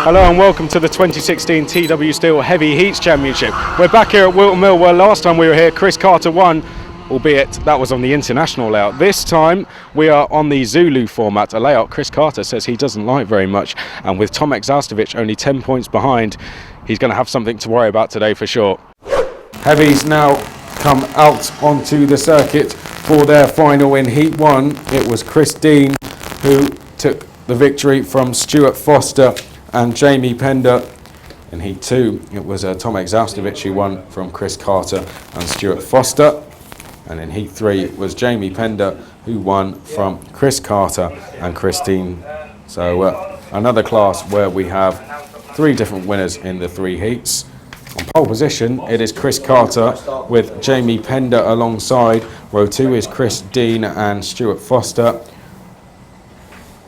Hello and welcome to the 2016 TW Steel Heavy Heats Championship. We're back here at Wilton Mill where last time we were here Chris Carter won, albeit that was on the international layout. This time we are on the Zulu format, a layout Chris Carter says he doesn't like very much, and with Tomek Zaustovic only 10 points behind, he's going to have something to worry about today for sure. Heavies now come out onto the circuit for their final in Heat 1. It was Chris Dean who took the victory from Stuart Foster and Jamie Pender. In Heat 2, it was Tomek Zaustovic who won from Chris Carter and Stuart Foster. And in Heat 3, it was Jamie Pender who won from Chris Carter and Chris Dean. So another class where we have 3 different winners in the 3 heats. On pole position, it is Chris Carter with Jamie Pender alongside. Row 2 is Chris Dean and Stuart Foster.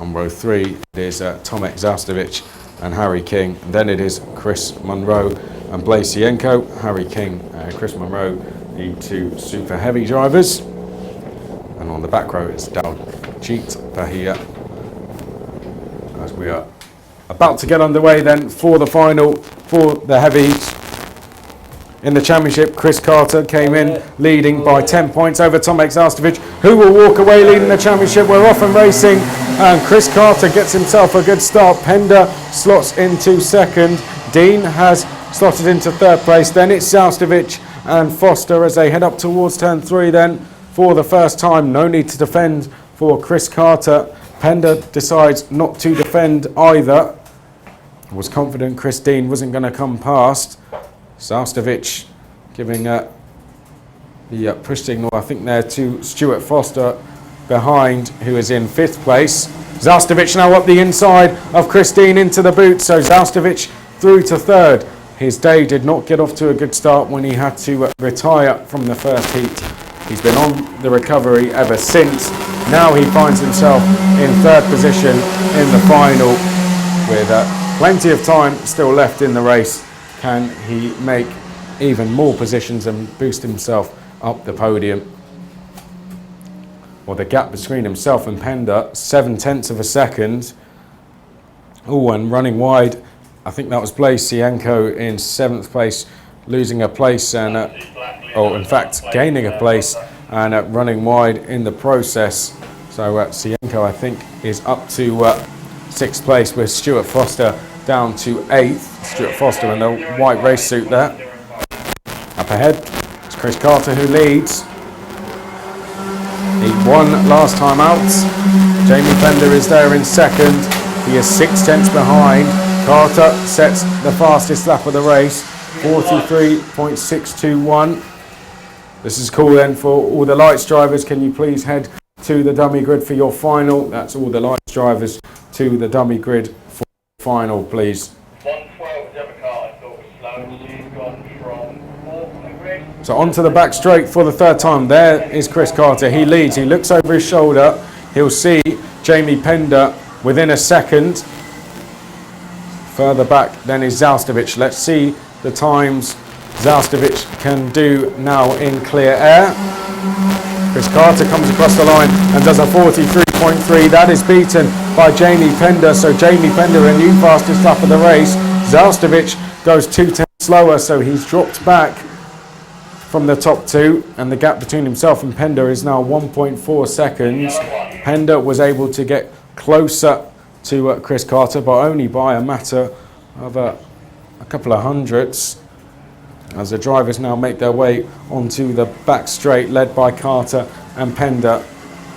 On row 3, it is Tomek Zaustovic and Harry King. And then it is Chris Munro and Blaise Sienko. Harry King and Chris Munro, the 2 super heavy drivers. And on the back row, it's Daljit Bahia. As we are about to get underway then for the final for the heavies. In the championship, Chris Carter came in leading by 10 points over Tomek Zaustovic, who will walk away leading the championship. We're off and racing, and Chris Carter gets himself a good start. Pender slots into second. Dean has slotted into third place. Then it's Zaustovic and Foster as they head up towards turn 3 then for the first time. No need to defend for Chris Carter. Pender decides not to defend either. Was confident Chris Dean wasn't going to come past. Zaustovic giving the push signal, I think there, to Stuart Foster behind, who is in 5th place. Zaustovic now up the inside of Chris Dean into the boot, so Zaustovic through to 3rd. His day did not get off to a good start when he had to retire from the first heat. He's been on the recovery ever since. Now he finds himself in 3rd position in the final with plenty of time still left in the race. Can he make even more positions and boost himself up the podium? Well, the gap between himself and Pender, 7/10 of a second. Oh, and running wide, I think that was Blaise Sienko in 7th place, losing a place and, in fact, gaining a place and running wide in the process. So Sienko, I think, is up to 6th place with Stuart Foster down to 8th. Stuart Foster in the white race suit there. Up ahead, it's Chris Carter who leads. He won last time out. Jamie Pender is there in 2nd. He is 6/10 behind. Carter sets the fastest lap of the race, 43.621. This is cool then for all the lights drivers. Can you please head to the dummy grid for your final? That's all the lights drivers to the dummy grid for final, please. 112 Democrat, I thought was slow. She's gone from 4th on the grid. So onto the back straight for the 3rd time. There is Chris Carter. He leads. He looks over his shoulder. He'll see Jamie Pender within a second. Further back then is Zaustovic. Let's see the times Zaustovic can do now in clear air. Chris Carter comes across the line and does a 43.3. That is beaten by Jamie Pender. So Jamie Pender, a new fastest lap of the race. Zaustovic goes 2/10 slower, so he's dropped back from the top 2. And the gap between himself and Pender is now 1.4 seconds. Pender was able to get closer to Chris Carter, but only by a matter of a couple of hundredths. As the drivers now make their way onto the back straight, led by Carter and Pender,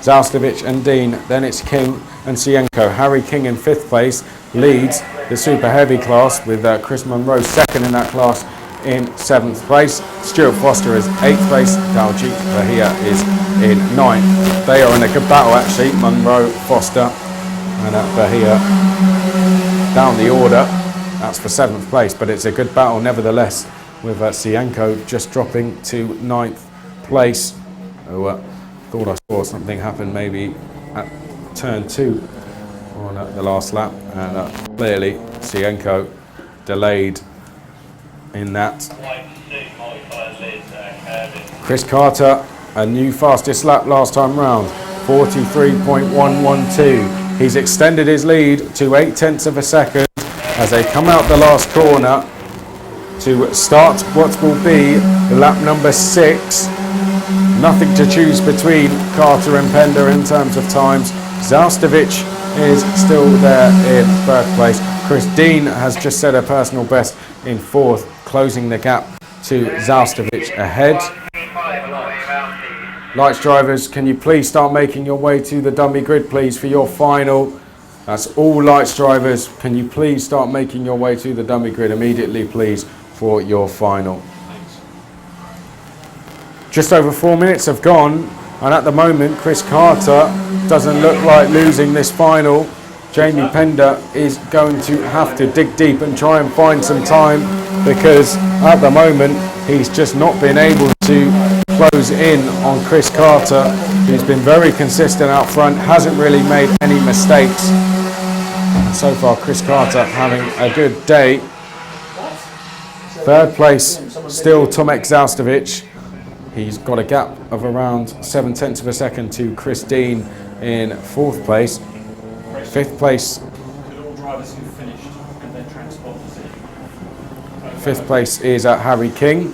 Zaustovic and Dean. Then it's King and Sienko. Harry King in 5th place leads the super heavy class with Chris Munro 2nd in that class in 7th place. Stuart Foster is 8th place. Daljit Bahia is in 9th. They are in a good battle actually, Munro, Foster and Bahia down the order. That's for 7th place, but it's a good battle nevertheless, with Sienko just dropping to 9th place. Oh, thought I saw something happen maybe at turn 2 on the last lap, and clearly Sienko delayed in that. Chris Carter, a new fastest lap last time round, 43.112. He's extended his lead to 0.8 of a second. as they come out the last corner to start what will be lap number 6. Nothing to choose between Carter and Pender in terms of times. Zaustovic is still there in 3rd place. Chris Dean has just set a personal best in 4th, closing the gap to Zaustovic ahead. Lights drivers, can you please start making your way to the dummy grid, please, for your final? That's all lights drivers. Can you please start making your way to the dummy grid immediately, please, for your final? Just over 4 minutes have gone, and at the moment, Chris Carter doesn't look like losing this final. Jamie Pender is going to have to dig deep and try and find some time, because at the moment, he's just not been able to close in on Chris Carter, who's been very consistent out front, hasn't really made any mistakes. And so far, Chris Carter having a good day. 3rd place, still Tomek Zaustovic. He's got a gap of around 0.7 of a second to Chris Dean in 4th place. 5th place. 5th place is Harry King.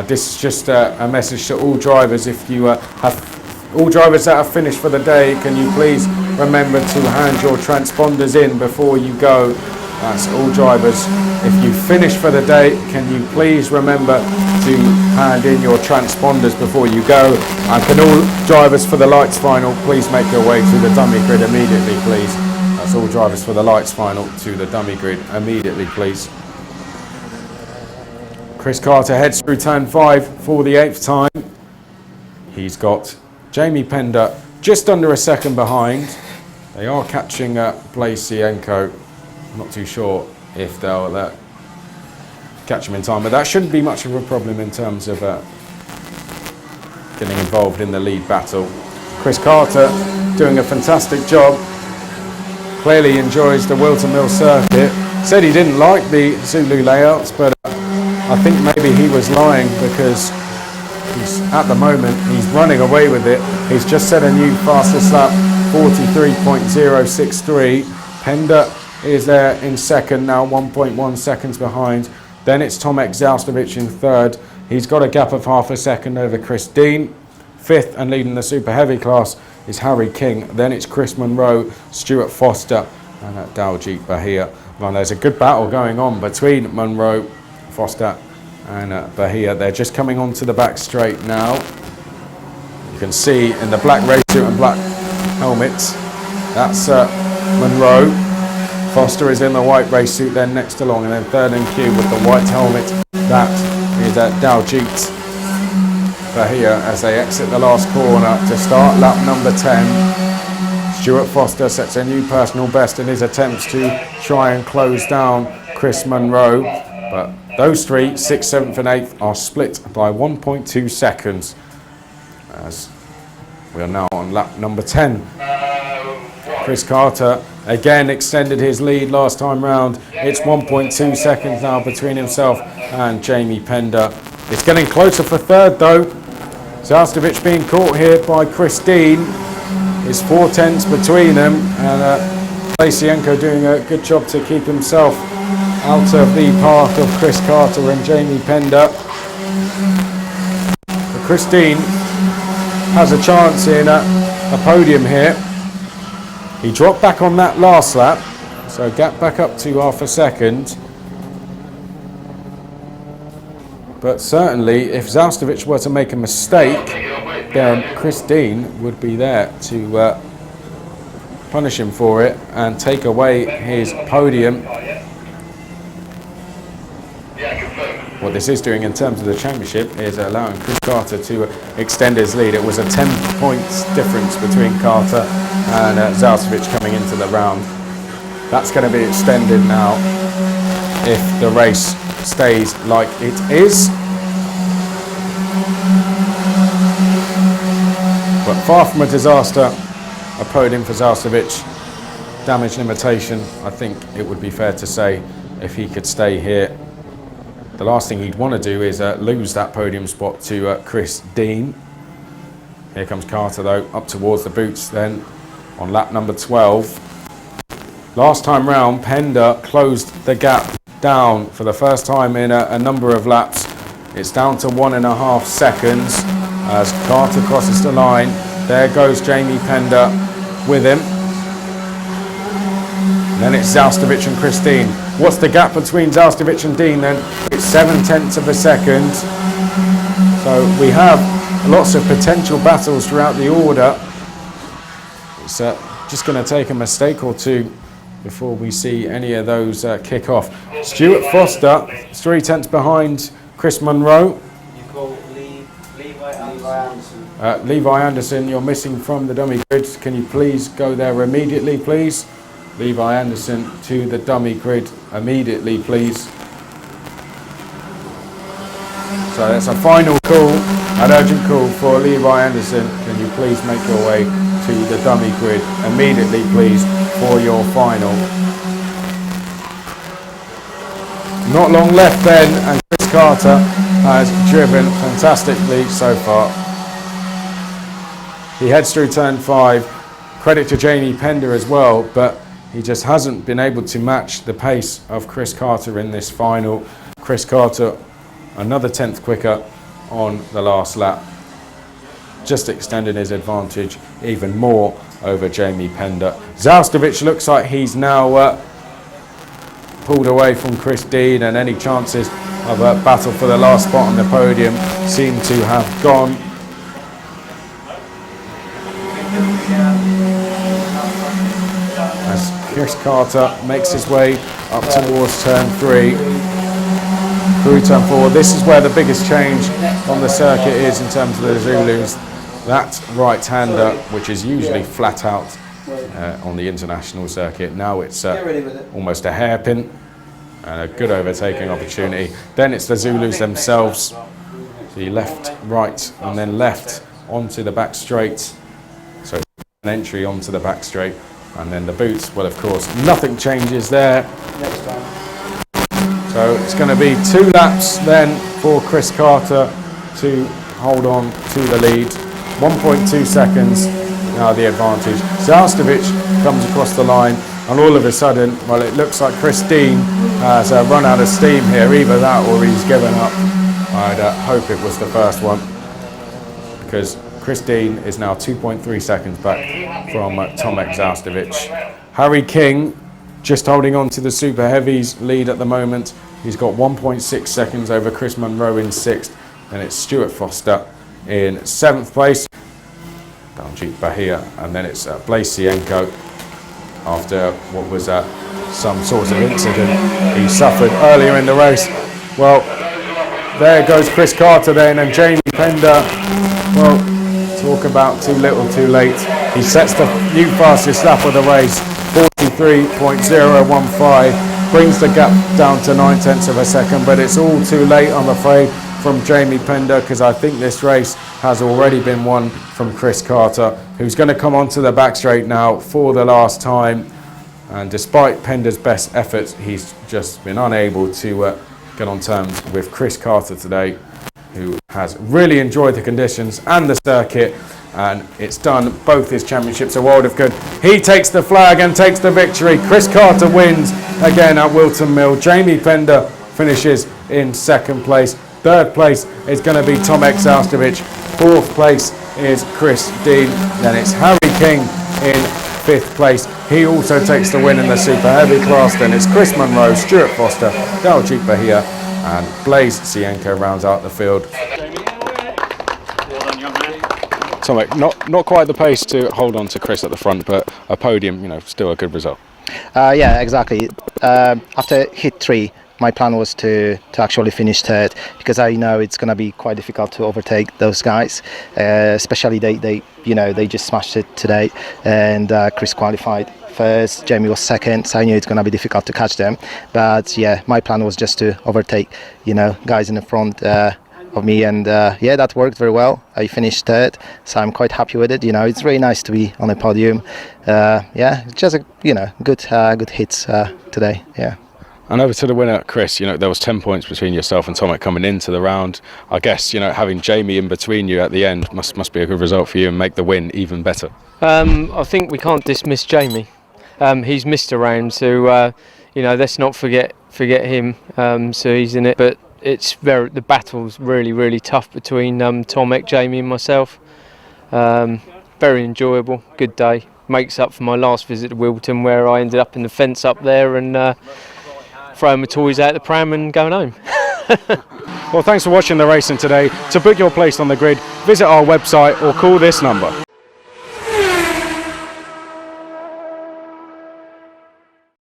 This is just a message to all drivers. If you have all drivers that have finished for the day, can you please remember to hand your transponders in before you go? That's all drivers. If you finish for the day, can you please remember to hand in your transponders before you go? And can all drivers for the lights final please make your way to the dummy grid immediately, please? That's all drivers for the lights final to the dummy grid immediately, please. Chris Carter heads through turn 5 for the 8th time. He's got Jamie Pender just under a second behind. They are catching Blasienko. I'm not too sure if they'll catch him in time, but that shouldn't be much of a problem in terms of getting involved in the lead battle. Chris Carter doing a fantastic job. Clearly enjoys the Wilton Mill circuit. Said he didn't like the Zulu layouts, but I think maybe he was lying, because at the moment he's running away with it. He's just set a new fastest lap, 43.063. Pender is there in 2nd now, 1.1 seconds behind. Then it's Tomek Zaustovic in 3rd. He's got a gap of 0.5 second over Chris Dean. 5th and leading the super heavy class is Harry King. Then it's Chris Monroe, Stuart Foster and Daljit Bahia. Well, there's a good battle going on between Monroe, Foster and Bahia. They're just coming onto the back straight now. You can see in the black race suit and black helmets, that's Monroe. Foster is in the white race suit then next along, and then 3rd in queue with the white helmet, that is Daljit Bahia as they exit the last corner to start lap number 10. Stuart Foster sets a new personal best in his attempts to try and close down Chris Monroe, but those three, 6th, 7th and 8th, are split by 1.2 seconds as we are now on lap number 10. Chris Carter again extended his lead last time round. It's 1.2 seconds now between himself and Jamie Pender. It's getting closer for 3rd though. Zaustovic being caught here by Chris Dean. It's 4/10 between them, and Blasienko doing a good job to keep himself out of the path of Chris Carter and Jamie Pender. But Chris Dean has a chance in a podium here. He dropped back on that last lap, so gap back up to 0.5 second. But certainly, if Zaustovic were to make a mistake, then Chris Dean would be there to punish him for it and take away his podium. What this is doing in terms of the championship is allowing Chris Carter to extend his lead. It was a 10 points difference between Carter and Zaustovic coming into the round. That's going to be extended now if the race stays like it is. But far from a disaster, a podium for Zaustovic. Damage limitation, I think it would be fair to say, if he could stay here. The last thing he'd want to do is lose that podium spot to Chris Dean. Here comes Carter though, up towards the boots then on lap number 12. Last time round, Pender closed the gap down for the first time in a number of laps. It's down to 1.5 seconds as Carter crosses the line. There goes Jamie Pender with him. Then it's Zaustovic and Christine. What's the gap between Zaustovic and Dean then? It's 0.7 of a second. So we have lots of potential battles throughout the order. It's just going to take a mistake or two before we see any of those kick off. Stuart Foster, 0.3 behind Chris Munro. You call Levi Anderson. Levi Anderson, you're missing from the dummy grid. Can you please go there immediately, please? Levi Anderson to the dummy grid immediately, please. So that's a final call, an urgent call for Levi Anderson. Can you please make your way to the dummy grid immediately, please, for your final. Not long left then, and Chris Carter has driven fantastically so far. He heads through turn 5. Credit to Jamie Pender as well, but he just hasn't been able to match the pace of Chris Carter in this final. Chris Carter, another 10th quicker on the last lap, just extended his advantage even more over Jamie Pender. Zaustovic looks like he's now pulled away from Chris Dean, and any chances of a battle for the last spot on the podium seem to have gone. As Chris Carter makes his way up towards turn 3, through turn 4. This is where the biggest change on the circuit is in terms of the Zulus. That right-hander, which is usually flat out on the international circuit, now it's almost a hairpin and a good overtaking opportunity. Then it's the Zulus themselves. The left, right, and then left onto the back straight. So an entry onto the back straight. And then the boots, well, of course, nothing changes there. So it's going to be 2 laps then for Chris Carter to hold on to the lead. 1.2 seconds now the advantage. Zaustovic comes across the line, and all of a sudden, well, it looks like Chris Dean has run out of steam here. Either that or he's given up. I'd hope it was the first one, because Chris Dean is now 2.3 seconds back from Tomek Zaustovic. Harry King just holding on to the Super Heavies lead at the moment. He's got 1.6 seconds over Chris Munro in 6th. And it's Stuart Foster in 7th place. Daljit Bahia. And then it's Blaise Sienko after what was some sort of incident he suffered earlier in the race. Well, there goes Chris Carter then, and Jamie Pender, well, talk about too little too late. He sets the new fastest lap of the race, 43.015, brings the gap down to 0.9 of a second, but it's all too late, I'm afraid, from Jamie Pender, because I think this race has already been won from Chris Carter, who's going to come onto the back straight now for the last time. And despite Pender's best efforts, he's just been unable to get on terms with Chris Carter today, who has really enjoyed the conditions and the circuit, and it's done both his championships a world of good. He takes the flag and takes the victory. Chris Carter wins again at Wilton Mill. Jamie Pender finishes in 2nd place. 3rd place is going to be Tomek Zaustovic. 4th place is Chris Dean. Then it's Harry King in 5th place. He also takes the win in the Super Heavy class. Then it's Chris Munro, Stuart Foster, Daljit Bahia, and Blaise Sienko rounds out the field. Tomek, not quite the pace to hold on to Chris at the front, but a podium, still a good result. Yeah, exactly. After hit 3, my plan was to actually finish 3rd, because I know it's going to be quite difficult to overtake those guys. Especially they just smashed it today, and Chris qualified 1st, Jamie was 2nd, so I knew it's going to be difficult to catch them. But yeah, my plan was just to overtake, guys in the front of me, and yeah, that worked very well. I finished 3rd, so I'm quite happy with it. It's really nice to be on a podium. Yeah, just good hits today. Yeah. And over to the winner, Chris, there was 10 points between yourself and Tomek coming into the round. I guess, having Jamie in between you at the end must be a good result for you and make the win even better. I think we can't dismiss Jamie. he's missed around, so you know, let's not forget him. So he's in it, but the battle's really tough between Tomek, Jamie, and myself. Very enjoyable, good day. Makes up for my last visit to Wilton, where I ended up in the fence up there and throwing my toys out the pram and going home. Well, thanks for watching the racing today. To book your place on the grid, visit our website or call this number.